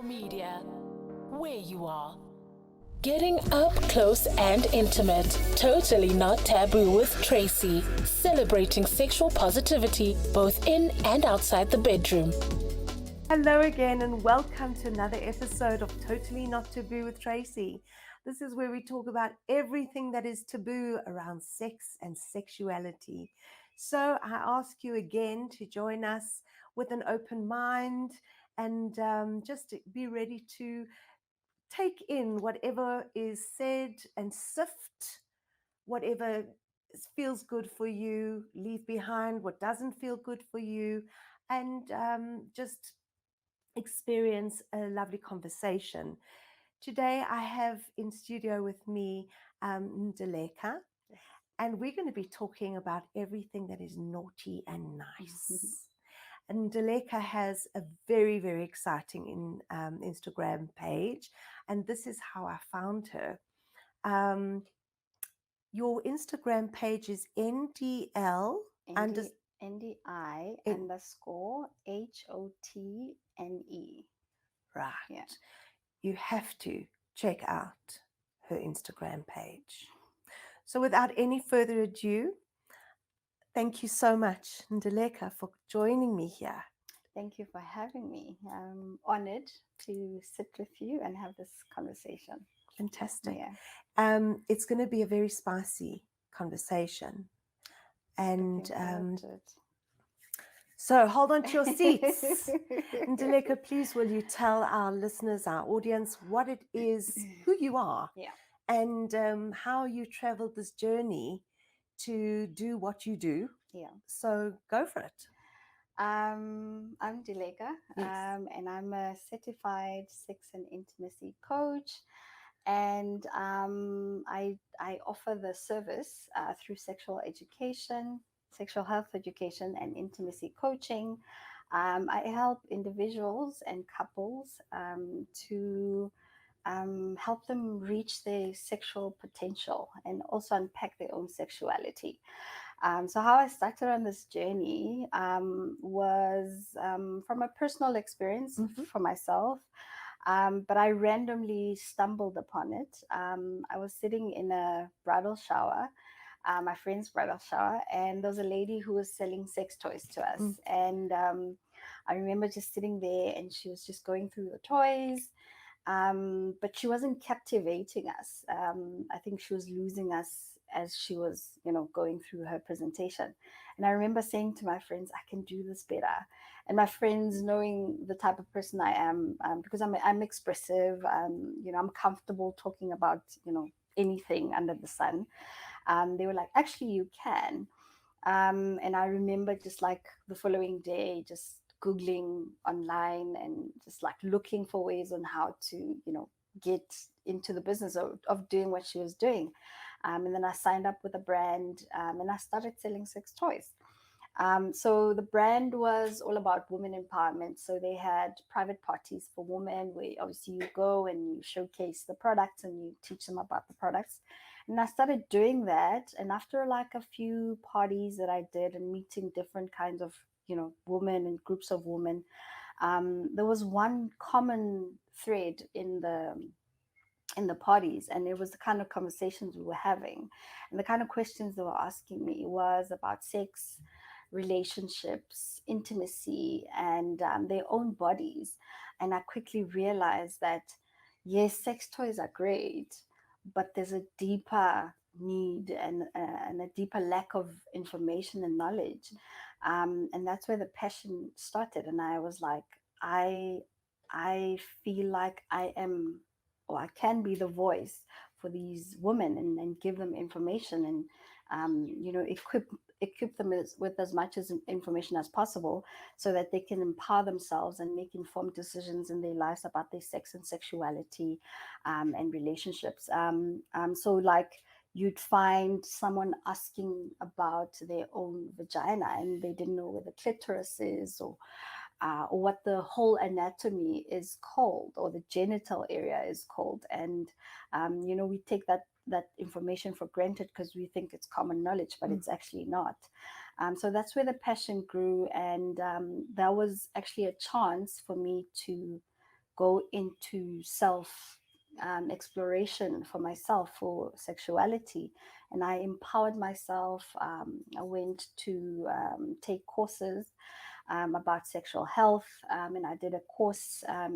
Media, where you are. Getting up close and intimate. Totally not taboo with Tracy. Celebrating sexual positivity both in and outside the bedroom. Hello again and welcome to another episode of Totally Not Taboo with Tracy. This is where we talk about everything that is taboo around sex and sexuality. So I ask you again to join us with an open mind and just to be ready to take in whatever is said and sift whatever feels good for you, leave behind what doesn't feel good for you, and just experience a lovely conversation. Today I have in studio with me Ndileka, and we're going to be talking about everything that is naughty and nice. And Ndileka has a very, very exciting Instagram page, and this is how I found her. Your Instagram page is NDI underscore HOTNE. Right. Yeah. You have to check out her Instagram page. So without any further ado, thank you so much, Ndileka, for joining me here. Thank you for having me. I'm honored to sit with you and have this conversation. Fantastic. Yeah. It's going to be a very spicy conversation. And so hold on to your seats. Ndileka, please will you tell our listeners, our audience, what it is, who you are, and how you traveled this journey to do what you do. Yeah. So go for it. I'm Ndileka, and I'm a certified sex and intimacy coach. And I offer the service through sexual education, sexual health education, and intimacy coaching. I help individuals and couples to help them reach their sexual potential and also unpack their own sexuality. So how I started on this journey was from a personal experience for myself. But I randomly stumbled upon it. I was sitting in a bridal shower, my friend's bridal shower, and there was a lady who was selling sex toys to us. And I remember just sitting there, and she was just going through the toys, but she wasn't captivating us. I think she was losing us as she was, going through her presentation. And I remember saying to my friends, I can do this better. And my friends, knowing the type of person I am, because I'm expressive, I'm comfortable talking about, anything under the sun. They were like, actually, you can. And I remember just like the following day, just Googling online and just like looking for ways on how to, get into the business of doing what she was doing. And then I signed up with a brand and I started selling sex toys. So the brand was all about women empowerment. So they had private parties for women where obviously you go and you showcase the products and you teach them about the products. And I started doing that. And after like a few parties that I did and meeting different kinds of, women and groups of women, there was one common thread in the parties, and it was the kind of conversations we were having, and the kind of questions they were asking me was about sex, relationships, intimacy, and their own bodies. And I quickly realized that yes, sex toys are great, but there's a deeper need and a deeper lack of information and knowledge, and that's where the passion started. And I was like, I feel like I am, or I can be, the voice for these women and give them information and equip them with as much information as possible so that they can empower themselves and make informed decisions in their lives about their sex and sexuality and relationships. So like you'd find someone asking about their own vagina and they didn't know where the clitoris is, or what the whole anatomy is called, or the genital area is called. And, we take that information for granted because we think it's common knowledge, but it's actually not. So that's where the passion grew. And that was actually a chance for me to go into self exploration for myself for sexuality, and I empowered myself. I went to take courses about sexual health, and I did a course at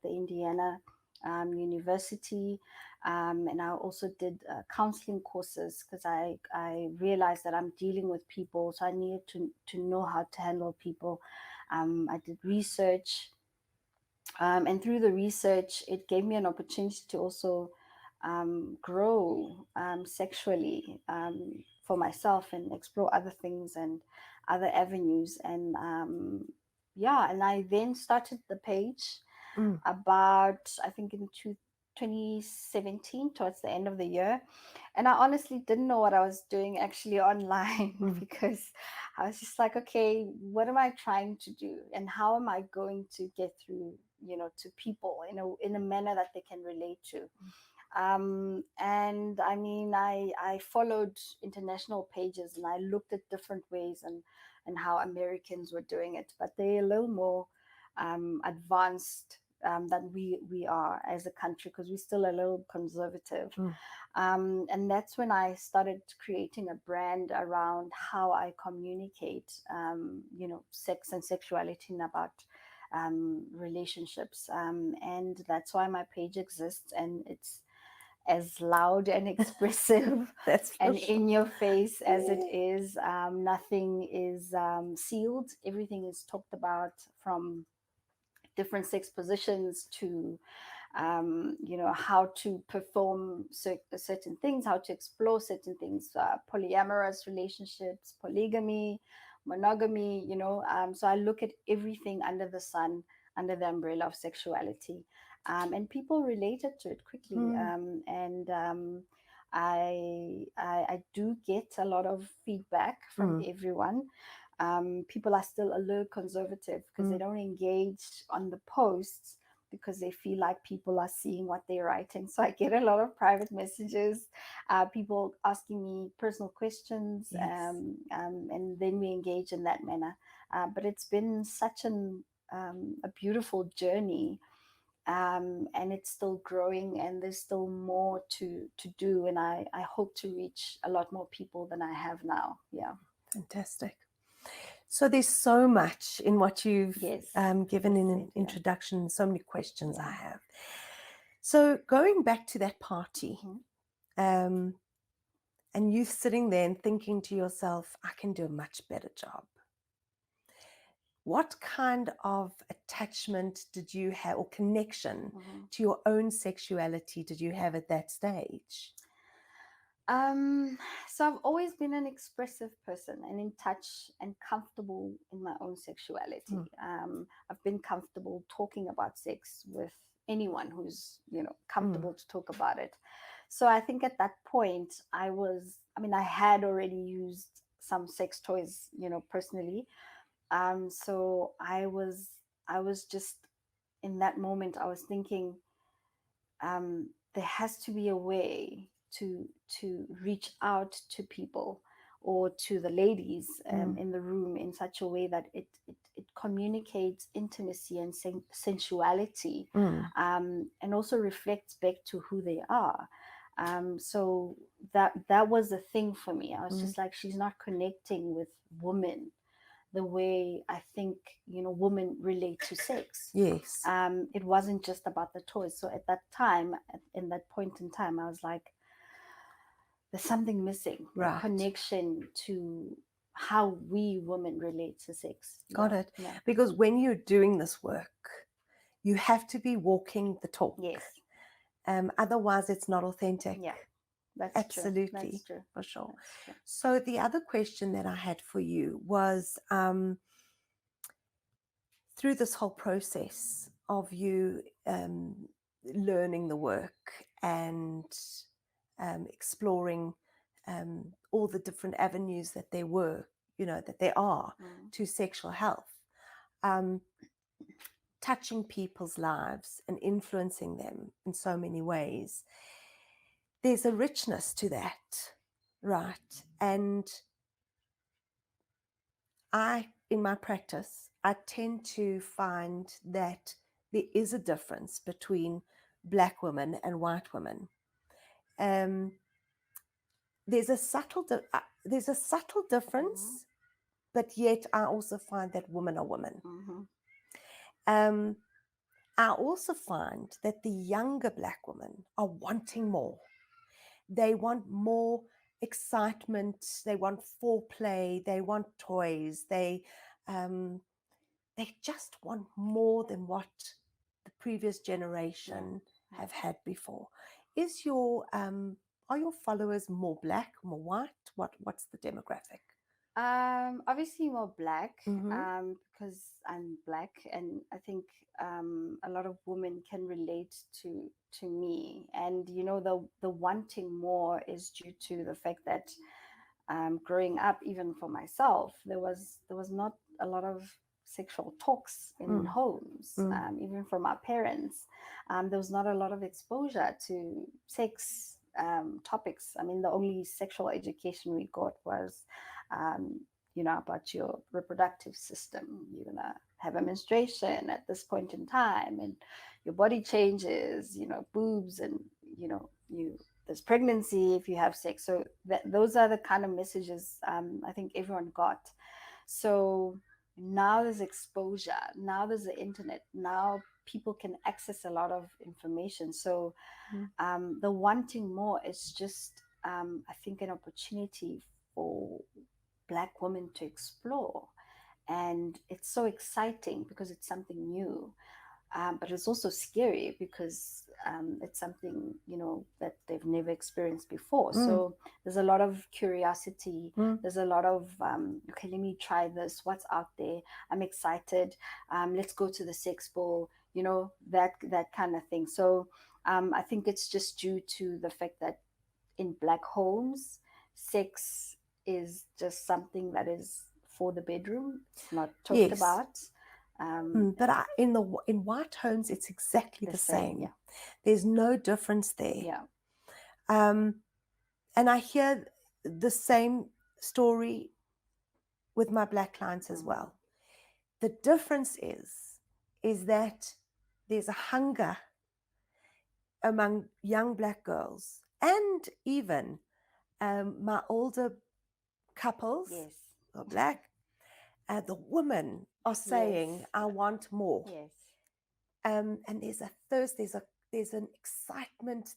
the Indiana University, and I also did counseling courses because I realized that I'm dealing with people, so I needed to know how to handle people. I did research, and through the research, it gave me an opportunity to also grow sexually for myself and explore other things and other avenues. And yeah, and I then started the page about, I think, in 2017, towards the end of the year. And I honestly didn't know what I was doing actually online because I was just like, okay, what am I trying to do? And how am I going to get through, to people in a manner that they can relate to? And I mean, I followed international pages and I looked at different ways and how Americans were doing it, but they're a little more advanced than we are as a country, because we're still a little conservative. And that's when I started creating a brand around how I communicate, sex and sexuality and about relationships. And that's why my page exists, and it's as loud and expressive That's and sure. in your face as it is. Nothing is sealed. Everything is talked about, from different sex positions to how to perform certain things, how to explore certain things, polyamorous relationships, polygamy, monogamy, so I look at everything under the sun, under the umbrella of sexuality, and people related to it quickly. And I do get a lot of feedback from everyone. People are still a little conservative because they don't engage on the posts, because they feel like people are seeing what they're writing. So I get a lot of private messages, people asking me personal questions, Yes. and then we engage in that manner. But it's been such a beautiful journey, and it's still growing, and there's still more to do. And I hope to reach a lot more people than I have now. Yeah. Fantastic. So there's so much in what you've Yes. given in an introduction, so many questions I have. So going back to that party, and you sitting there and thinking to yourself, I can do a much better job. What kind of attachment did you have, or connection to your own sexuality did you have at that stage? So I've always been an expressive person and in touch and comfortable in my own sexuality. I've been comfortable talking about sex with anyone who's, comfortable to talk about it. So I think at that point I had already used some sex toys, personally. So I was just, in that moment, I was thinking, there has to be a way to reach out to people, or to the ladies in the room, in such a way that it communicates intimacy and sensuality, and also reflects back to who they are. So that was the thing for me. I was just like, she's not connecting with women the way I think, women relate to sex. Yes. It wasn't just about the toys. So at that time, in that point in time, I was like, there's something missing. Right. A connection to how we women relate to sex. Got it. Yeah. Because when you're doing this work, you have to be walking the talk. Yes. Otherwise, it's not authentic. Yeah. That's absolutely true. That's true. For sure. That's true. So the other question that I had for you was, through this whole process of you learning the work and exploring all the different avenues that there were, that there are to sexual health, touching people's lives and influencing them in so many ways, there's a richness to that, right? And in my practice, I tend to find that there is a difference between black women and white women. There's a subtle difference, but yet I also find that women are women. I also find that the younger black women are wanting more. They want more excitement. They want foreplay. They want toys. They just want more than what the previous generation have had before. Are your followers more black, more white? What's the demographic? Obviously more black, because I'm black, and I think a lot of women can relate to me. And the wanting more is due to the fact that growing up, even for myself, there was not a lot of sexual talks in homes, even from our parents. There was not a lot of exposure to sex topics. I mean, the only sexual education we got was about your reproductive system. You're gonna have a menstruation at this point in time, and your body changes, boobs, and there's pregnancy if you have sex. So those are the kind of messages I think everyone got. So now there's exposure, now there's the internet, now people can access a lot of information. So the wanting more is just I think an opportunity for black women to explore. And it's so exciting because it's something new. But it's also scary because it's something that they've never experienced before. So there's a lot of curiosity. There's a lot of okay, let me try this. What's out there? I'm excited. Let's go to the sex ball. That kind of thing. So I think it's just due to the fact that in black homes, sex is just something that is for the bedroom. It's not talked about. But in white homes, it's exactly the same. Yeah. There's no difference there. Yeah. And I hear the same story with my black clients as well. The difference is that there's a hunger among young black girls, and even my older couples who are black. The women are saying, "I want more." Yes. And there's a thirst. There's an excitement.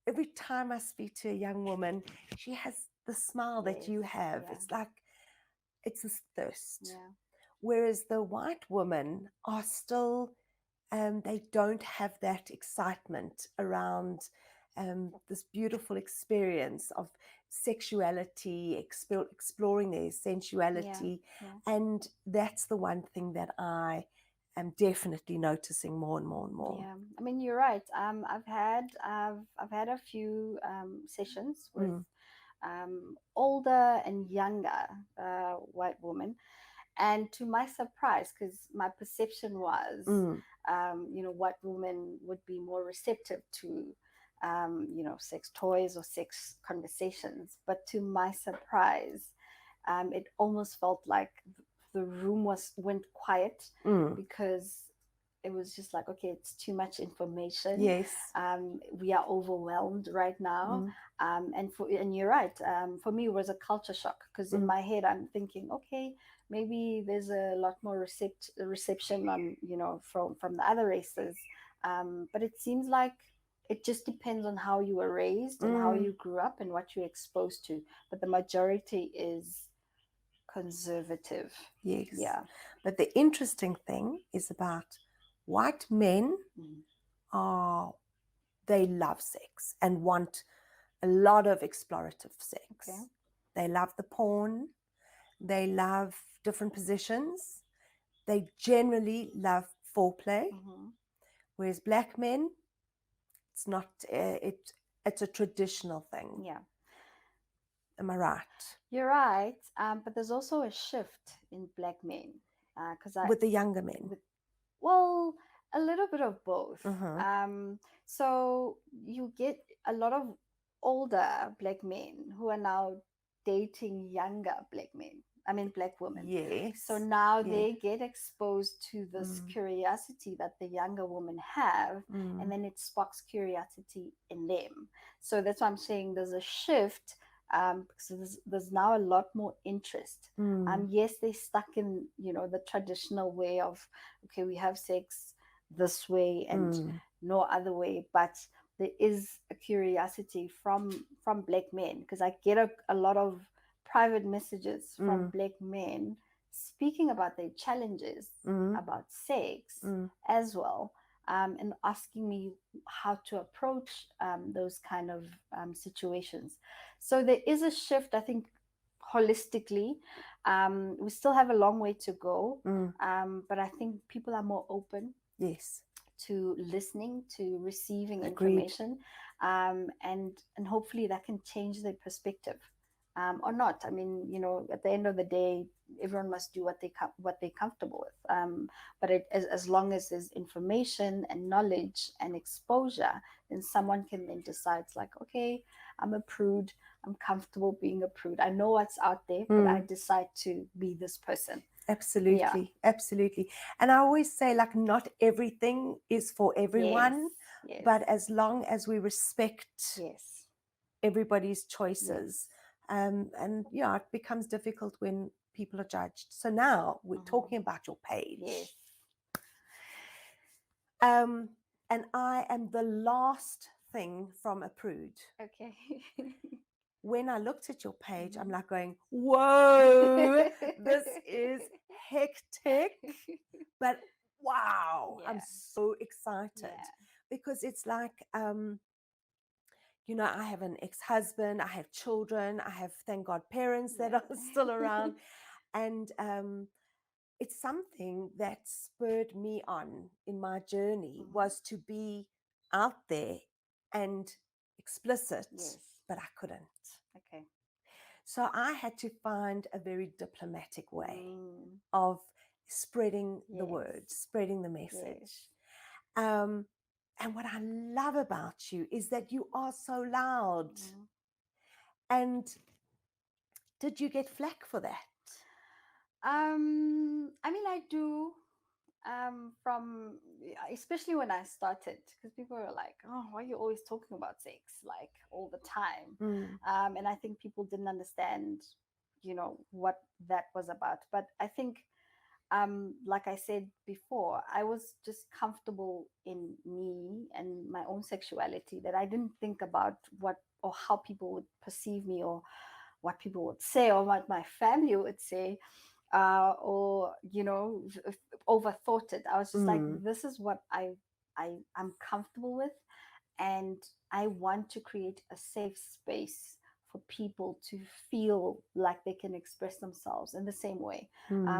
Every time I speak to a young woman, she has the smile that you have. It's like it's this thirst. Yeah. Whereas the white women are still, they don't have that excitement around this beautiful experience of sexuality, exploring their sensuality. And that's the one thing that I am definitely noticing more and more and more. Yeah, I mean, you're right. I've had a few sessions with older and younger white women, and to my surprise, because my perception was, white women would be more receptive to, sex toys or sex conversations. But to my surprise, it almost felt like the room went quiet because it was just like, okay, it's too much information. Yes. We are overwhelmed right now. And you're right. For me, it was a culture shock because in my head, I'm thinking, okay, maybe there's a lot more reception on, from the other races. But it seems like it just depends on how you were raised and how you grew up and what you're exposed to. But the majority is conservative. Yes. Yeah. But the interesting thing is about white men they love sex and want a lot of explorative sex. Okay. They love the porn. They love different positions. They generally love foreplay. Whereas black men, it's not. It's a traditional thing. Yeah. Am I right? You're right. But there's also a shift in black men. With the younger men. Well, a little bit of both. So you get a lot of older black men who are now dating younger black men. black women. Yes. So now Yeah. they get exposed to this curiosity that the younger women have, and then it sparks curiosity in them. So that's why I'm saying there's a shift, because there's now a lot more interest. Yes, they're stuck in, the traditional way of, okay, we have sex this way and no other way, but there is a curiosity from black men, because I get a lot of private messages from black men speaking about their challenges about sex as well, and asking me how to approach those kind of situations. So there is a shift, I think, holistically. We still have a long way to go, but I think people are more open, yes, to listening, to receiving Agreed. information, and hopefully that can change their perspective, or not. I mean, at the end of the day, everyone must do what they're comfortable with. But as long as there's information and knowledge and exposure, then someone can then decide, like, okay, I'm a prude. I'm comfortable being a prude. I know what's out there, but I decide to be this person. Absolutely. Absolutely. And I always say, like, not everything is for everyone, Yes. but as long as we respect Yes. everybody's choices, and yeah, it becomes difficult when people are judged. So now we're talking about your page. Yes. And I am the last thing from a prude. Okay. When I looked at your page, I'm like going, whoa, this is hectic, but wow, I'm so excited because it's like, I have an ex-husband, I have children, I have, thank God, parents that are still around. And it's something that spurred me on in my journey, was to be out there and explicit, but I couldn't. Okay. So I had to find a very diplomatic way of spreading the word, spreading the message. And what I love about you is that you are so loud. And did you get flack for that? I mean, I do, from, especially when I started, because people were like, oh, why are you always talking about sex, like, all the time? And I think people didn't understand, what that was about. But I think, like I said before, I was just comfortable in me and my own sexuality, that I didn't think about what or how people would perceive me, or what people would say, or what my family would say, or overthought it. I was just like, this is what I'm comfortable with, and I want to create a safe space for people to feel like they can express themselves in the same way,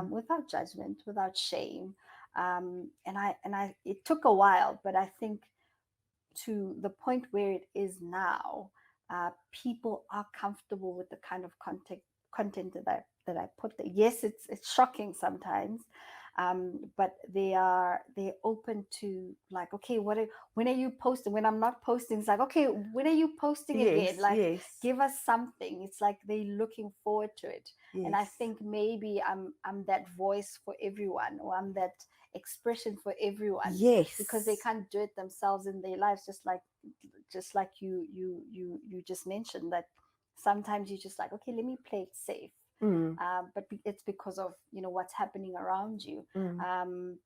without judgment, without shame. And I it took a while, but I think to the point where it is now, people are comfortable with the kind of content that I put there. Yes, it's shocking sometimes, but they're open to, like, okay, when are you posting? When I'm not posting, it's like, okay, when are you posting again? Like, give us something. It's like they're looking forward to it. And I think maybe I'm that voice for everyone, or I'm that expression for everyone, because they can't do it themselves in their lives, just like you just mentioned, that sometimes you're just like, okay, let me play it safe. But it's because of what's happening around you.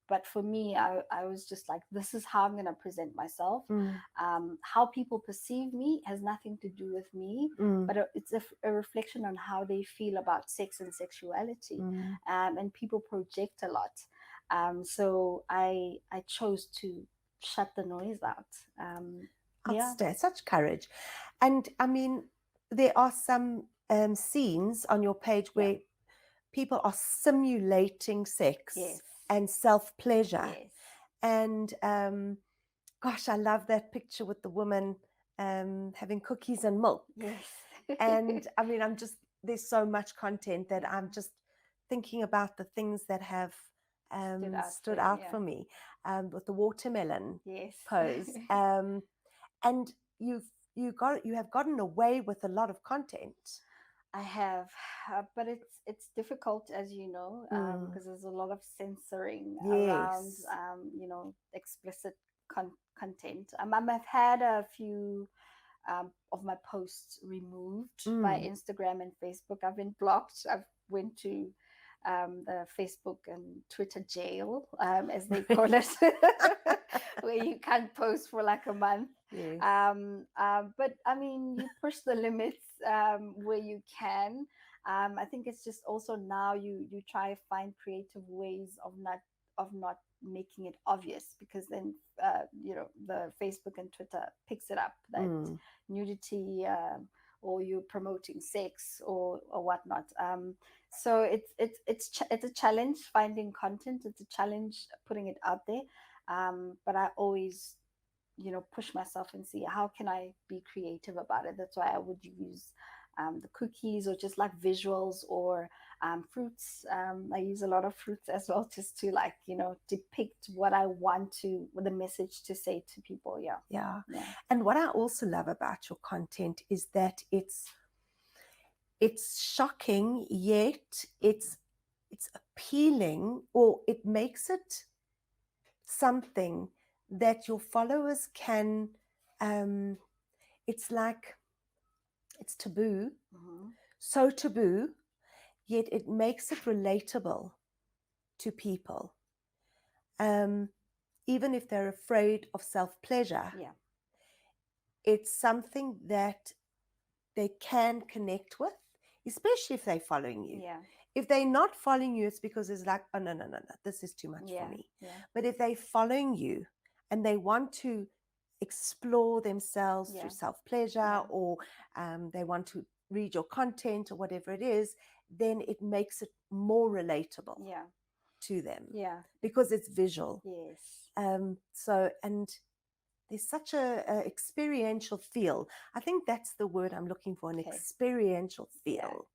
But for me, I was just like, this is how I'm going to present myself. How people perceive me has nothing to do with me, but it's a reflection on how they feel about sex and sexuality. And people project a lot. So I chose to shut the noise out. Such courage. And I mean, there are some scenes on your page where people are simulating sex and self-pleasure. And gosh, I love that picture with the woman having cookies and milk. And I mean, there's so much content that I'm just thinking about the things that have stood out for me, with the watermelon pose. And you have gotten away with a lot of content. I have, but it's difficult, as you know, because there's a lot of censoring around, Yes. explicit content. I've had a few of my posts removed by Instagram and Facebook. I've been blocked. I've went to the Facebook and Twitter jail, as they call it, where you can't post for like a month. Yes. But I mean, you push the limits where you can. I think it's just also now you try to find creative ways of not making it obvious, because then the Facebook and Twitter picks it up that nudity, or you're promoting sex or whatnot. So it's a challenge finding content. It's a challenge putting it out there. But I always push myself and see how can I be creative about it. That's why I would use the cookies, or just like visuals, or fruits. I use a lot of fruits as well, just to like depict what I want to, with the message to say to people. Yeah. And what I also love about your content is that it's shocking, yet it's appealing, or it makes it something that your followers can, it's like, it's taboo, so taboo, yet it makes it relatable to people. Even if they're afraid of self-pleasure, it's something that they can connect with, especially if they're following you. If they're not following you, it's because it's like, oh, no, this is too much for me. But if they're following you and they want to explore themselves through self-pleasure, or they want to read your content or whatever it is, then it makes it more relatable to them, because it's visual. So, and there's such a experiential feel. I think that's the word I'm looking for, an experiential feel.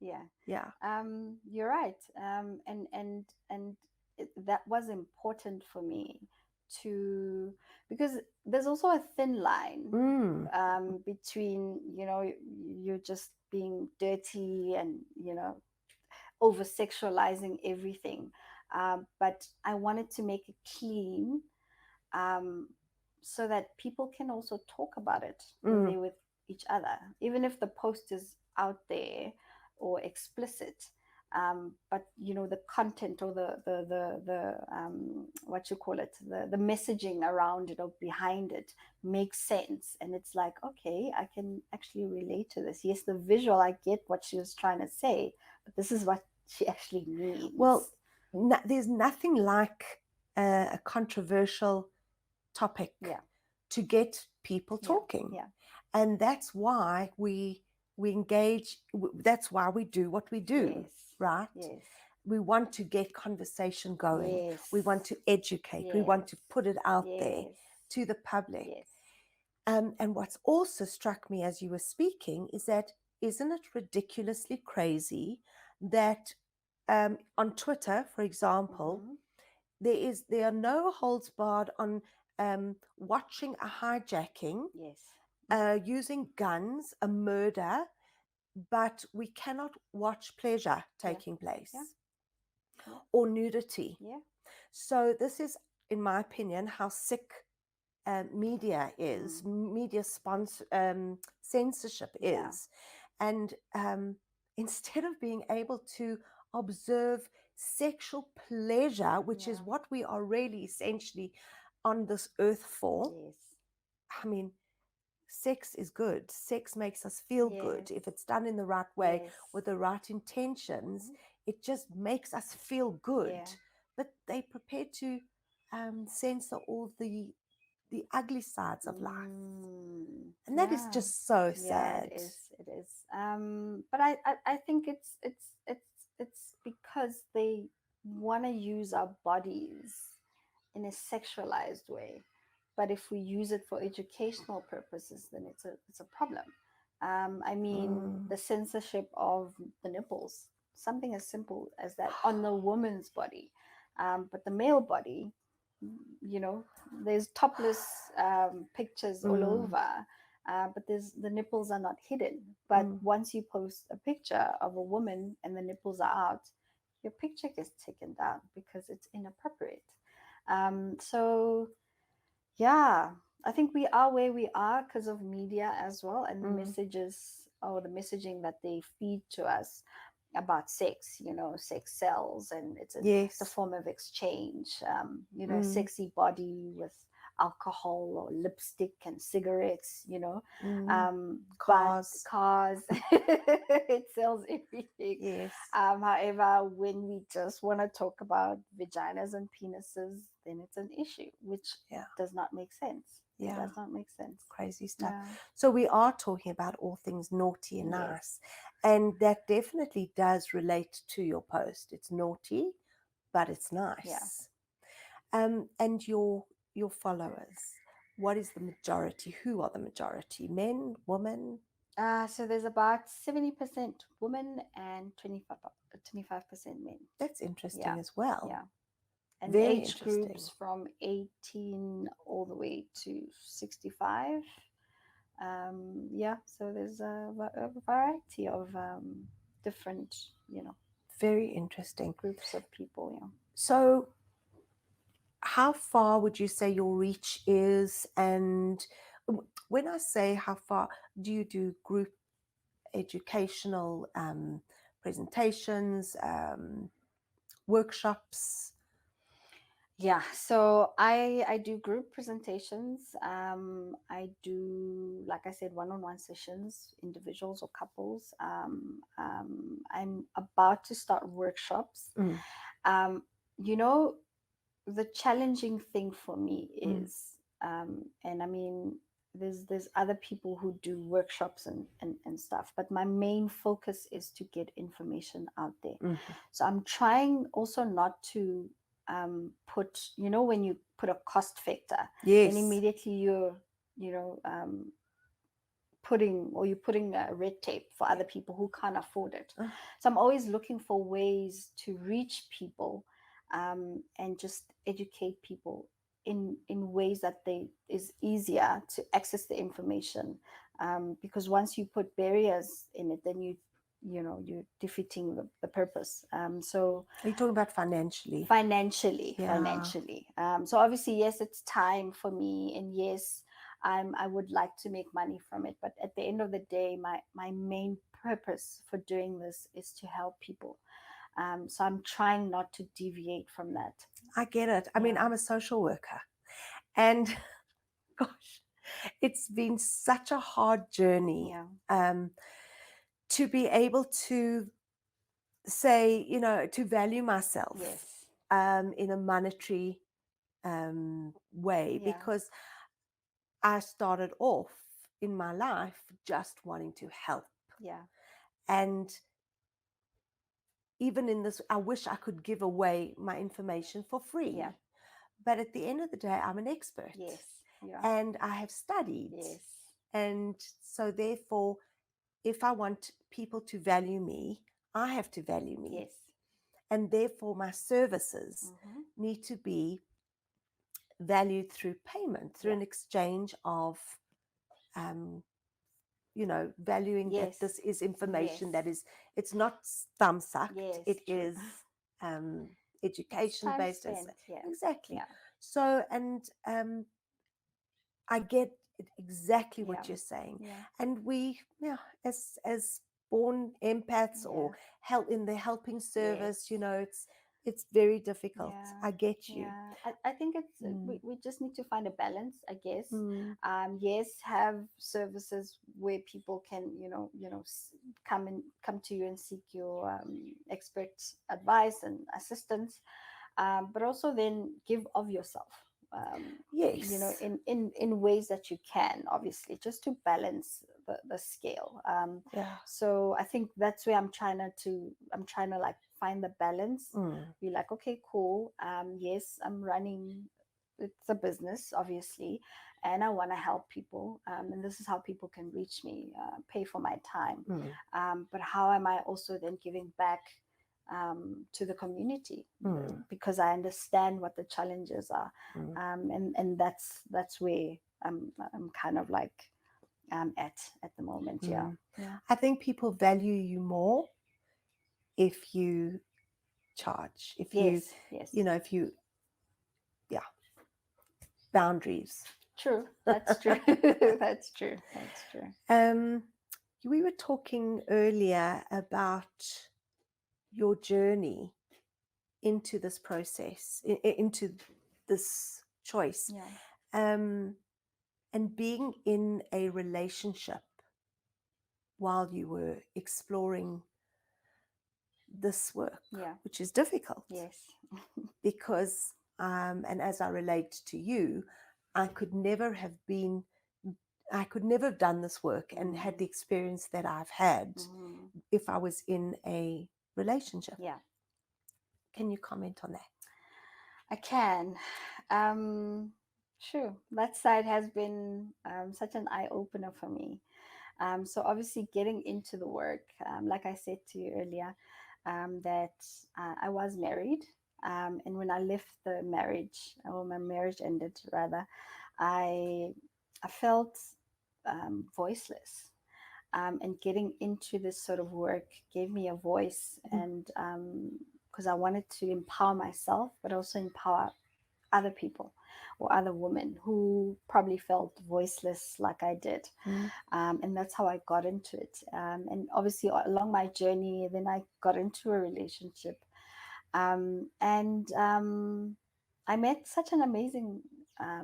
You're right. And that was important for me to, because there's also a thin line between you're just being dirty and over sexualizing everything, but I wanted to make it clean, so that people can also talk about it when they're with each other, even if the post is out there or explicit. But the content, or the what you call it, the messaging around it or behind it makes sense, and it's like, okay, I can actually relate to this. Yes, the visual, I get what she was trying to say, but this is what she actually means. Well, there's nothing like a controversial topic to get people talking. And that's why we engage, that's why we do what we do, right? We want to get conversation going. We want to educate. We want to put it out there to the public. And what's also struck me as you were speaking is that, isn't it ridiculously crazy that on Twitter, for example, there are no holds barred on watching a hijacking, using guns, a murder, but we cannot watch pleasure taking place or nudity. So this is, in my opinion, how sick media is, media censorship is. And instead of being able to observe sexual pleasure, which is what we are really essentially on this earth for. I mean, sex is good. Sex makes us feel good. If it's done in the right way, with the right intentions, it just makes us feel good. But they're prepared to censor all the ugly sides of life. And that is just so sad. It is. But I think it's because they want to use our bodies in a sexualized way. But if we use it for educational purposes, then it's a problem. I mean, the censorship of the nipples, something as simple as that on the woman's body. But the male body, there's topless pictures all over. but the nipples are not hidden. But Mm. once you post a picture of a woman and the nipples are out, your picture gets taken down because it's inappropriate. So yeah, I think we are where we are because of media as well, and the messages or the messaging that they feed to us about sex. Sex sells, and it's a Yes. form of exchange. Mm. Sexy body with alcohol or lipstick and cigarettes. Mm. But Cars. cars, it sells everything. Yes. However, when we just want to talk about vaginas and penises, then it's an issue, which Yeah. does not make sense. It Yeah. does not make sense. Crazy stuff. Yeah. So we are talking about all things naughty and Yes. nice. And that definitely does relate to your post. It's naughty, but it's nice. And your followers, what is the majority? Who are the majority? Men, women? So there's about 70% women and 25% men. That's interesting Yeah. as well. Yeah. And Very age interesting. groups from 18 all the way to 65. So there's a variety of different, Very interesting. groups of people. Yeah. So how far would you say your reach is? And when I say how far, do you do group educational presentations, workshops? Yeah, so I do group presentations. I do, like I said, one-on-one sessions, individuals or couples. I'm about to start workshops. Mm. Um, you know, the challenging thing for me Mm. is, and I mean, there's other people who do workshops and stuff, but my main focus is to get information out there. Mm-hmm. So I'm trying also not to put, when you put a cost factor, Yes. then immediately you're putting a red tape for other people who can't afford it. So I'm always looking for ways to reach people, and just educate people in ways that is easier to access the information, because once you put barriers in it, then you're defeating the purpose. So Are you talking about financially? Financially. Yeah. So obviously, yes, it's time for me, and yes, I would like to make money from it, but at the end of the day, my main purpose for doing this is to help people. So I'm trying not to deviate from that. I get it. I mean, I'm a social worker, and gosh, it's been such a hard journey. To be able to say, to value myself, Yes. in a monetary way, because I started off in my life just wanting to help. Yeah. And even in this, I wish I could give away my information for free. Yeah. But at the end of the day, I'm an expert. Yes. Yeah. And I have studied. Yes. And so therefore, if I want people to value me, I have to value me. Yes. And therefore, my services need to be valued through payment, through an exchange of, valuing that this is information that is, it's not thumb sucked. Yes, it true. is education based. Exactly. Yeah. So, and I get exactly what you're saying. Yeah. And we, as born empaths or help in the helping service, it's very difficult. I get you. Yeah, I think it's we just need to find a balance, I guess. Yes, have services where people can come to you and seek your expert advice and assistance, but also then give of yourself. Yes. In ways that you can, obviously, just to balance the scale. So I think that's where I'm trying to like find the balance. Be like, okay, cool. Yes, I'm running. It's a business, obviously, and I want to help people. And this is how people can reach me, pay for my time. But how am I also then giving back to the community, because I understand what the challenges are, and that's where I'm kind of like at the moment. Yeah. Mm. Yeah. I think people value you more if you charge, if you, Yes. Yes. if you, yeah, boundaries. True. That's true. That's true. That's true. We were talking earlier about your journey into this process, into this choice, Yeah. and being in a relationship while you were exploring this work, Yeah. which is difficult Yes. because, and as I relate to you, I could never have done this work and had the experience that I've had if I was in a relationship. Yeah. Can you comment on that? I can. Sure. That side has been such an eye opener for me. So obviously, getting into the work, like I said to you earlier, that I was married, and when I left the marriage, or my marriage ended rather, I felt voiceless. And getting into this sort of work gave me a voice, and because I wanted to empower myself, but also empower other people or other women who probably felt voiceless like I did. And that's how I got into it. And obviously, along my journey, then I got into a relationship. And I met such an amazing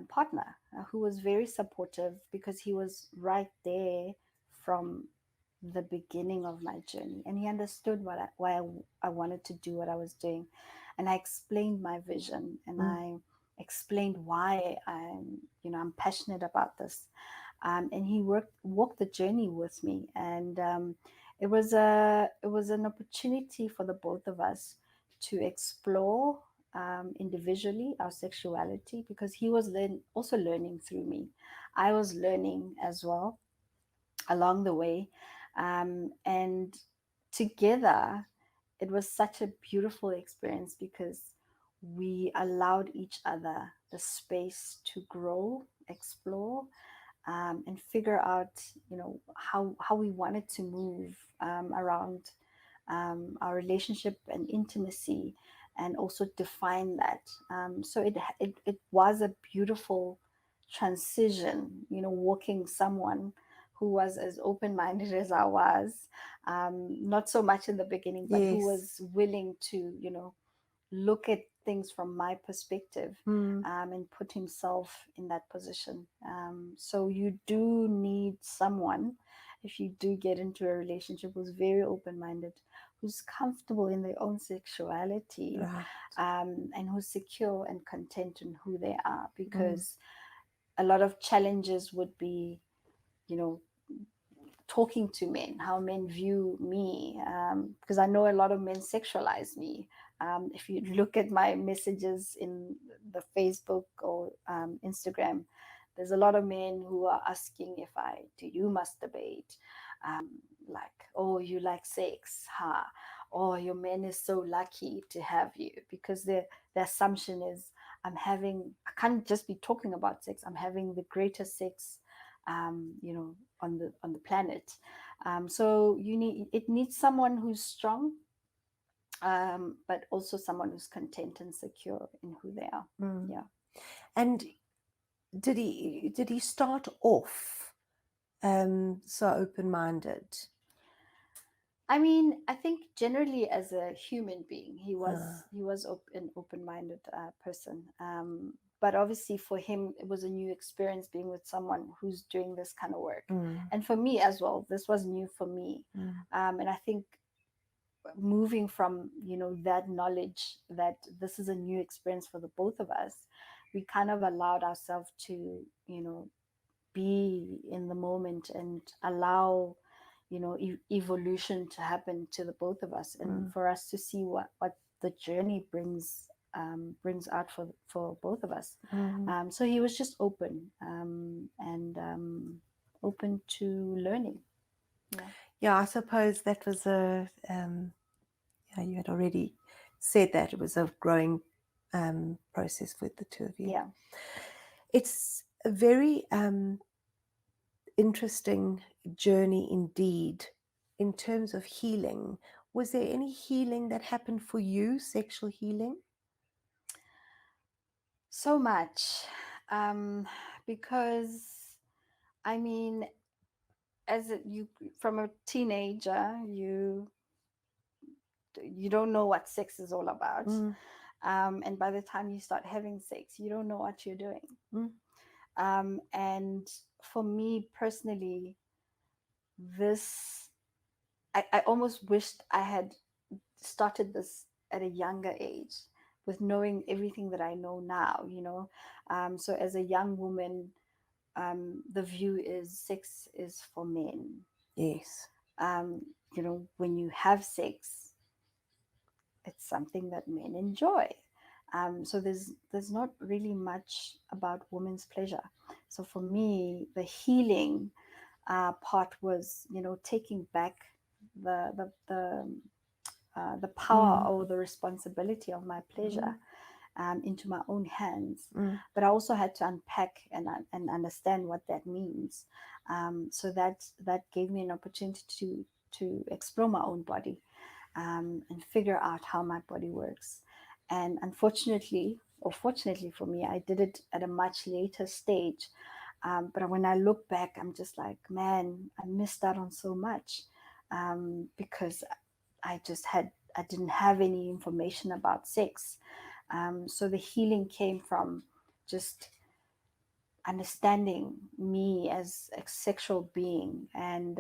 partner who was very supportive, because he was right there from the beginning of my journey, and he understood why I wanted to do what I was doing. And I explained my vision, and I explained why I'm passionate about this. And he walked the journey with me, and it was an opportunity for the both of us to explore individually our sexuality, because he was also learning through me. I was learning as well along the way, and together it was such a beautiful experience, because we allowed each other the space to grow, explore, and figure out, how we wanted to move around our relationship and intimacy, and also define that. So it was a beautiful transition, walking someone who was as open-minded as I was, not so much in the beginning, but who Yes. was willing to, look at things from my perspective, and put himself in that position. So you do need someone, if you do get into a relationship, who's very open-minded, who's comfortable in their own sexuality, Right. and who's secure and content in who they are. Because a lot of challenges would be, talking to men, how men view me, because I know a lot of men sexualize me. If you look at my messages in the Facebook or Instagram, there's a lot of men who are asking if do you masturbate, like, oh, you like sex, huh? Oh, your man is so lucky to have you, because the assumption is I can't just be talking about sex, I'm having the greatest sex on the planet. So it needs someone who's strong, but also someone who's content and secure in who they are. Yeah. And did he start off so open-minded? I mean, I think generally as a human being, he was an open-minded person. But obviously for him, it was a new experience being with someone who's doing this kind of work. And for me as well, this was new for me. And I think moving from, that knowledge that this is a new experience for the both of us, we kind of allowed ourselves to, be in the moment and allow, evolution to happen to the both of us, and for us to see what the journey brings out for both of us. So he was just open, and open to learning. Yeah, I suppose that was you had already said that it was a growing process with the two of you. Yeah. It's a very interesting journey indeed in terms of healing. Was there any healing that happened for you, sexual healing? So much. Because I mean, you from a teenager, you don't know what sex is all about. Mm, And by the time you start having sex, you don't know what you're doing. mm, And for me personally, this I almost wished I had started this at a younger age, with knowing everything that I know now, so as a young woman, the view is sex is for men. yes. um, when you have sex, it's something that men enjoy. So there's not really much about women's pleasure. So for me, the healing part was, taking back the power Mm, or the responsibility of my pleasure mm, into my own hands. mm, But I also had to unpack and understand what that means. So that gave me an opportunity to explore my own body, and figure out how my body works. And unfortunately, or fortunately for me, I did it at a much later stage. But when I look back, I'm just like, man, I missed out on so much, because I didn't have any information about sex. So the healing came from just understanding me as a sexual being, and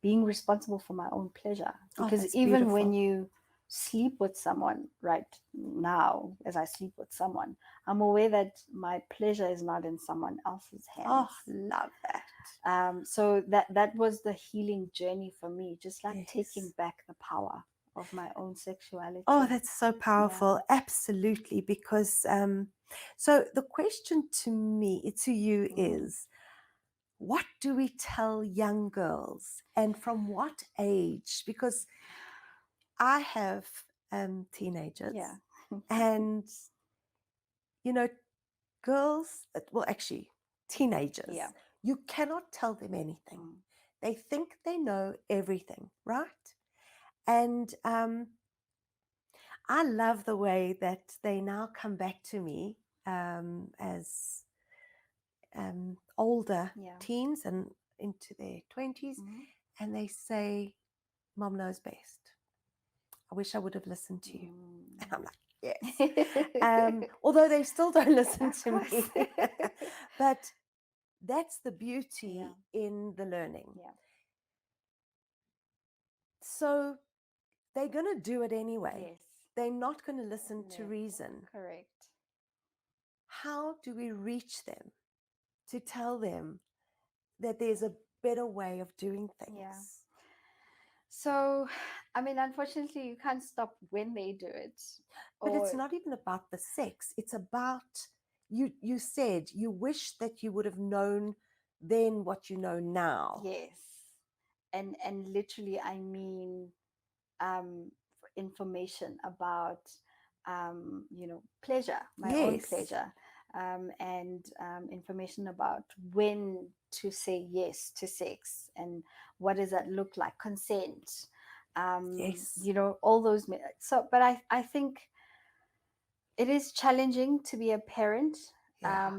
being responsible for my own pleasure. oh, Because that's even when beautiful. you sleep with someone right now, as I sleep with someone, I'm aware that my pleasure is not in someone else's Oh, hands. love that. So that was the healing journey for me, just like taking Yes. back the power of my own sexuality. Oh, that's so Yeah. powerful. Absolutely. Because so the question to you is, what do we tell young girls and from what age? Because I have teenagers, Yeah. and you know, girls, well, actually, teenagers, Yeah. you cannot tell them anything. They think they know everything, right? And I love the way that they now come back to me as older Yeah. teens and into their 20s, and they say, Mom knows best. I wish I would have listened to you. And I'm like, yes. Although they still don't listen Of to course. me. But that's the beauty Yeah. in the learning. Yeah. So they're going to do it anyway. Yes. They're not going to listen to No. reason. Correct. How do we reach them to tell them that there's a better way of doing things? Yeah. So, I mean, unfortunately, you can't stop when they do it. But it's not even about the sex. It's about, you said you wish that you would have known then what you know now. Yes. And literally, I mean, information about, pleasure, my own Yes. pleasure, and information about when to say yes to sex, and what does that look like, consent, Yes. all those. So, but I think it is challenging to be a parent, Yeah.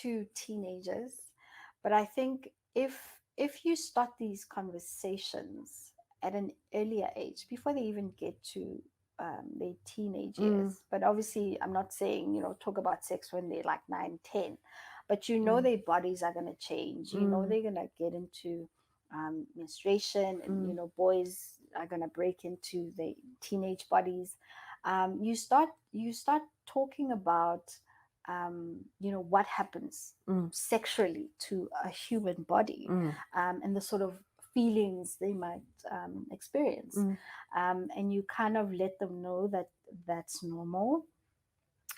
to teenagers, but I think if you start these conversations at an earlier age, before they even get to their teenage years. But obviously, I'm not saying, talk about sex when they're like 9, 10, but their bodies are going to change. They're going to get into menstruation, and boys are going to break into the teenage bodies. You start talking about what happens sexually to a human body, and the sort of feelings they might experience, and you kind of let them know that that's normal,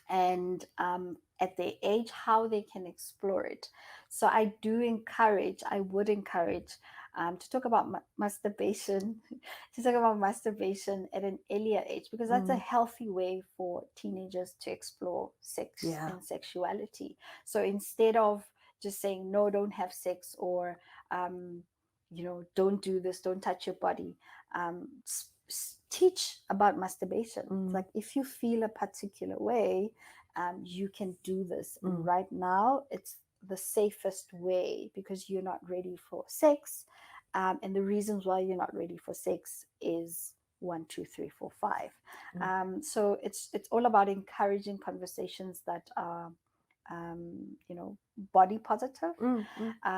and at their age how they can explore it. So I would encourage to talk about masturbation to talk about masturbation at an earlier age, because that's a healthy way for teenagers to explore sex and sexuality. So instead of just saying no, don't have sex, or don't do this, don't touch your body. Teach about masturbation. It's like, if you feel a particular way, you can do this. And right now it's the safest way, because you're not ready for sex, and the reasons why you're not ready for sex is 1, 2, 3, 4, 5. So it's all about encouraging conversations that are body positive.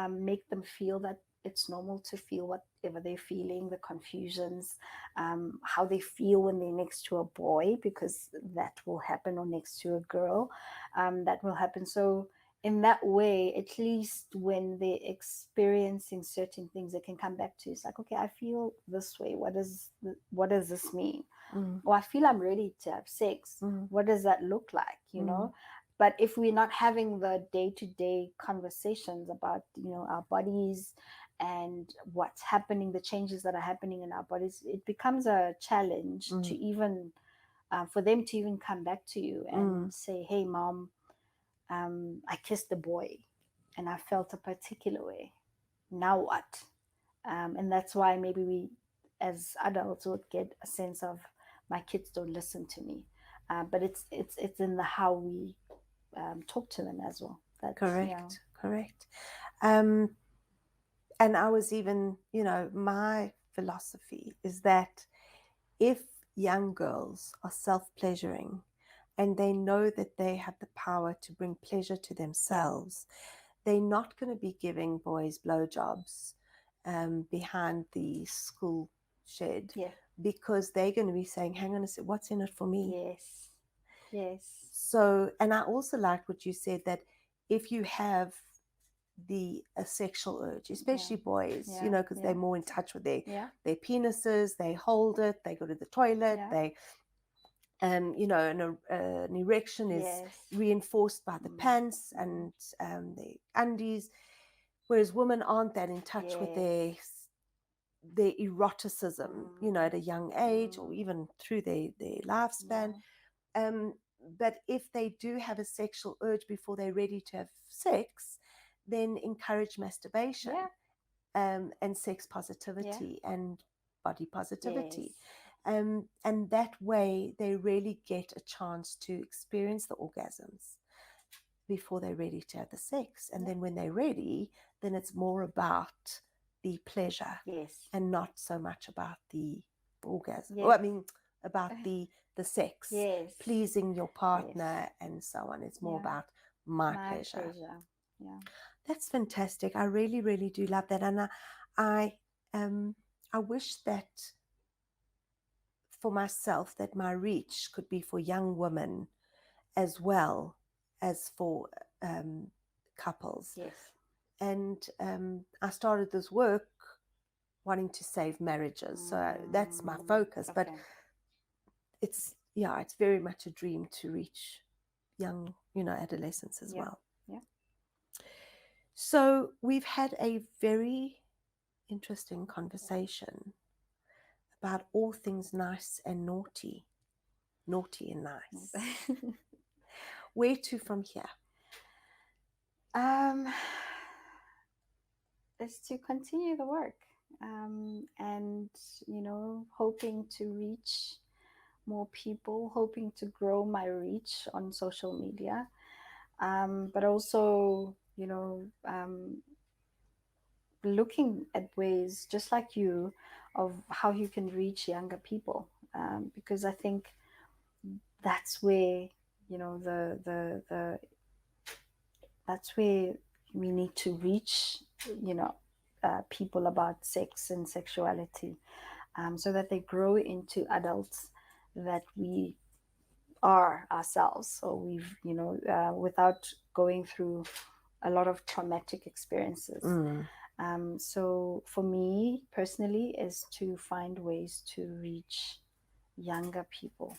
Make them feel that it's normal to feel whatever they're feeling, the confusions, how they feel when they're next to a boy, because that will happen, or next to a girl, that will happen. So in that way, at least when they're experiencing certain things, they can come back to, it's like, okay, I feel this way. What does this mean? Or I feel I'm ready to have sex. What does that look like? But if we're not having the day-to-day conversations about, our bodies and what's happening, the changes that are happening in our bodies, it becomes a challenge to even, for them to even come back to you and say, hey, mom, I kissed a boy and I felt a particular way. Now what? And that's why maybe we, as adults, would get a sense of, my kids don't listen to me. But it's in the how we talk to them as well. That's, Correct. And I was even, my philosophy is that if young girls are self-pleasuring and they know that they have the power to bring pleasure to themselves, they're not going to be giving boys blowjobs behind the school shed, because they're going to be saying, hang on a second, what's in it for me? Yes. So, and I also like what you said, that if you have a sexual urge, especially boys, because they're more in touch with their penises, they hold it, they go to the toilet, they an erection is reinforced by the pants and the undies, whereas women aren't that in touch with their eroticism, at a young age, or even through their lifespan. But if they do have a sexual urge before they're ready to have sex, then encourage masturbation and sex positivity and body positivity. And that way they really get a chance to experience the orgasms before they're ready to have the sex. And then when they're ready, then it's more about the pleasure and not so much about the orgasm. Well, I mean, about the sex, pleasing your partner and so on. It's more about my pleasure. That's fantastic. I really, really do love that. And I wish that for myself, that my reach could be for young women as well as for couples. And I started this work wanting to save marriages. So that's my focus. But it's very much a dream to reach young, adolescents as well. So we've had a very interesting conversation about all things nice and naughty and nice. Where to from here? Is to continue the work, and hoping to reach more people, hoping to grow my reach on social media, but also looking at ways, just like you, of how you can reach younger people, because I think that's where that's where we need to reach people about sex and sexuality, so that they grow into adults that we are ourselves, or we've without going through a lot of traumatic experiences. So for me personally is to find ways to reach younger people,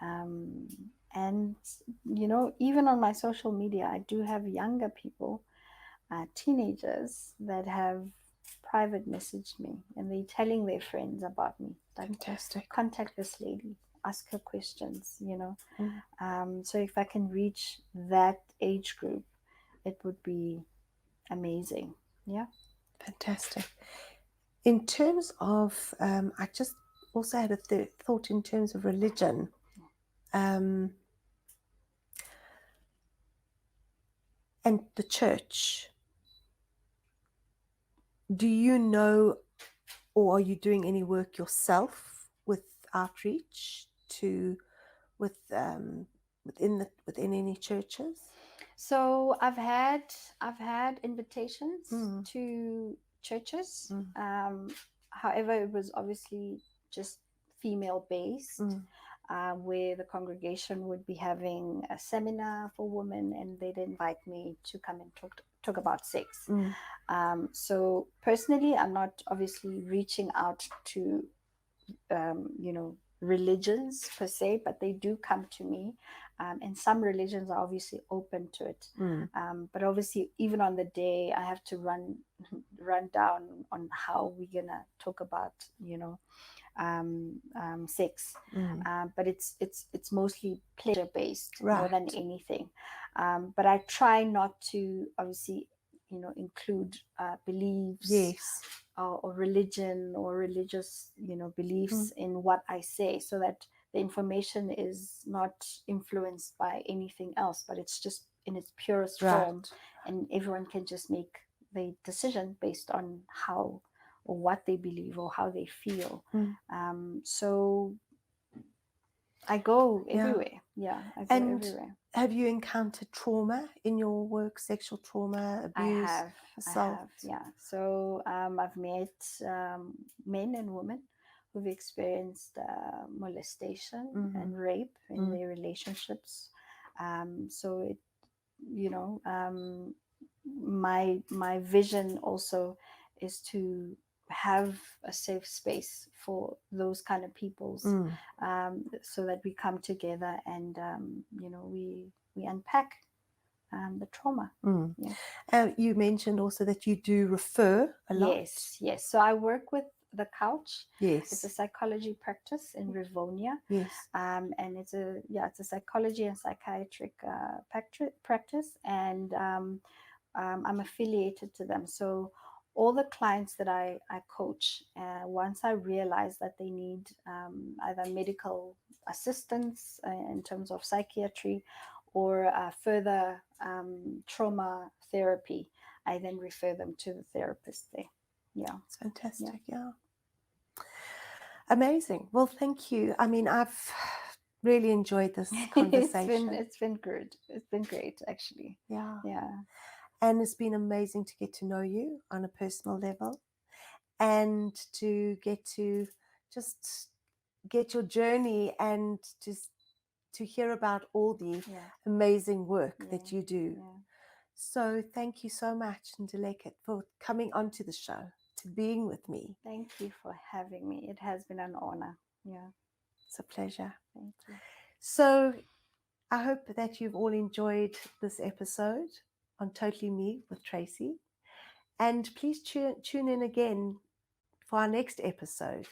and even on my social media I do have younger people, teenagers, that have private messaged me, and they're telling their friends about me, like, fantastic, contact this lady, ask her questions, so if I can reach that age group, it would be amazing. Yeah. Fantastic. In terms of, I just also had a thought in terms of religion. And the church. Do you know, or are you doing any work yourself with outreach within any churches? So I've had invitations Mm. to churches. However, it was obviously just female based, where the congregation would be having a seminar for women, and they'd invite me to come and talk about sex. So personally, I'm not obviously reaching out to religions per se, but they do come to me, and some religions are obviously open to it. But obviously, even on the day, I have to run down on how we're gonna talk about sex. But it's mostly pleasure based, more than Right. anything. But I try not to obviously include beliefs, Yes. or religion or religious beliefs in what I say, so that the information is not influenced by anything else, but it's just in its purest form, and everyone can just make the decision based on how or what they believe or how they feel. So I go everywhere. I go everywhere. Have you encountered trauma in your work? Sexual trauma, abuse, assault? I have, yeah. So I've met men and women who've experienced molestation and rape in their relationships. So it, my vision also is to have a safe space for those kind of peoples, so that we come together and we unpack the trauma. You mentioned also that you do refer a lot. Yes. So I work with The Couch. Yes. It's a psychology practice in Rivonia. Yes. And it's a psychology and psychiatric practice, and I'm affiliated to them. So all the clients that I coach, once I realize that they need either medical assistance in terms of psychiatry or further trauma therapy, I then refer them to the therapist there. Yeah. It's fantastic. Yeah. Amazing. Well, thank you. I mean, I've really enjoyed this conversation. It's been good. It's been great, actually. Yeah. Yeah. And it's been amazing to get to know you on a personal level, and to get to just get your journey, and just to hear about all the amazing work that you do. So thank you so much, Ndileka, for coming onto the show, to being with me. Thank you for having me. It has been an honor. Yeah. It's a pleasure. Thank you. So I hope that you've all enjoyed this episode on Totally Me with Tracy. And please tune in again for our next episode.